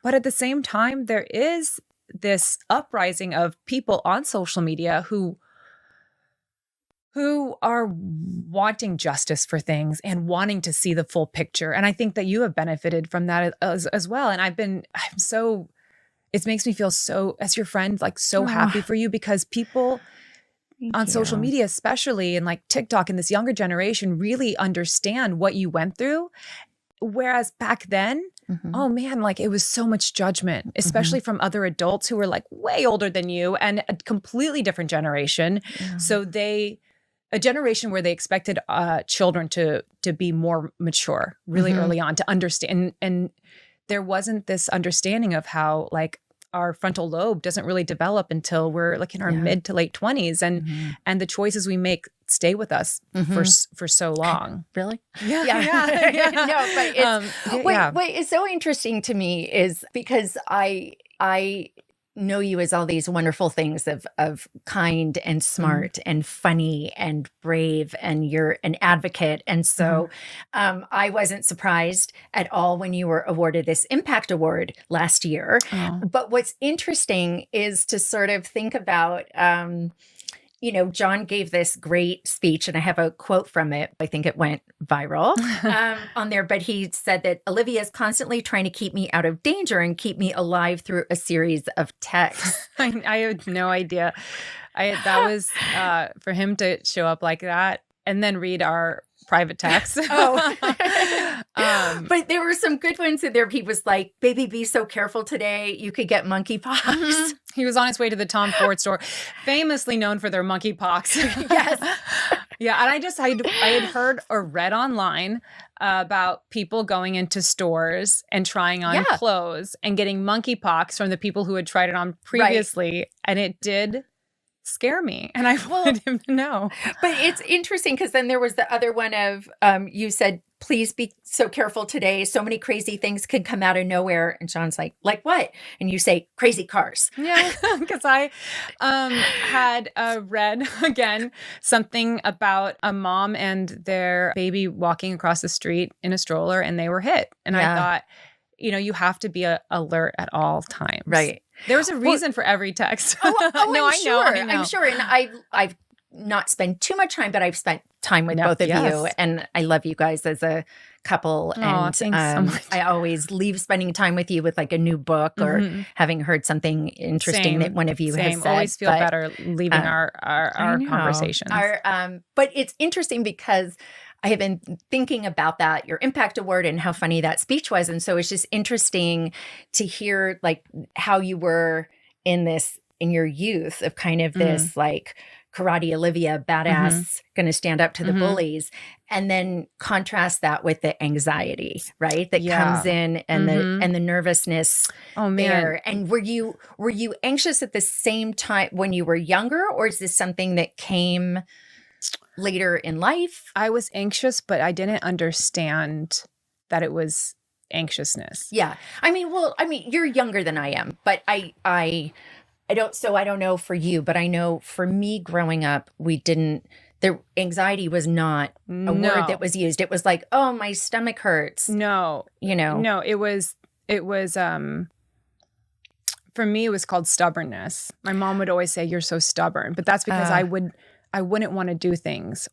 But at the same time, there is this uprising of people on social media who are wanting justice for things and wanting to see the full picture. And I think that you have benefited from that as well. And it makes me feel so, as your friend, like so happy for you, because people on social media, especially in like TikTok and this younger generation, really understand what you went through. Whereas back then, oh man, like it was so much judgment, especially from other adults who were like way older than you and a completely different generation. So a generation where they expected children to be more mature really early on, to understand. And there wasn't this understanding of how like our frontal lobe doesn't really develop until we're like in our mid to late 20s, and the choices we make stay with us for so long. Really? Yeah. No, but wait, it's so interesting to me is because I know you as all these wonderful things of kind and smart and funny and brave, and you're an advocate. And so I wasn't surprised at all when you were awarded this Impact Award last year. But what's interesting is to sort of think about, John gave this great speech, and I have a quote from it. I think it went viral on there, but he said that Olivia is constantly trying to keep me out of danger and keep me alive through a series of texts. I had no idea. That was for him to show up like that and then read our private text. But there were some good ones in there. He was like, baby, be so careful today. You could get monkeypox. He was on his way to the Tom Ford store, famously known for their monkeypox. Yes. Yeah. And I had heard or read online about people going into stores and trying on clothes and getting monkeypox from the people who had tried it on previously. Right. And it did scare me, and I wanted him to know. But it's interesting because then there was the other one of you said, please be so careful today. So many crazy things could come out of nowhere. And Sean's like what? And you say crazy cars. Yeah, because I had read again something about a mom and their baby walking across the street in a stroller, and they were hit. And I thought, you have to be alert at all times. Right. There was a reason for every text. No, I know. I'm sure. And I've not spent too much time, but I've spent time with both of you. And I love you guys as a couple. And thanks so much. I always leave spending time with you with like a new book or having heard something interesting that one of you has said. Always feel better leaving our conversations. But it's interesting because I have been thinking about that, your Impact Award, and how funny that speech was. And so it's just interesting to hear like how you were in your youth of kind of this like karate Olivia, badass, going to stand up to the bullies, and then contrast that with the anxiety, right? That comes in and the nervousness there. And were you anxious at the same time when you were younger, or is this something that came later in life? I was anxious, but I didn't understand that it was anxiousness. Yeah. I mean, you're younger than I am, but I don't know for you, but I know for me growing up, the anxiety was not a word that was used. It was like, oh, my stomach hurts. No, it was, for me, it was called stubbornness. My mom would always say, you're so stubborn, but that's because I wouldn't want to do things,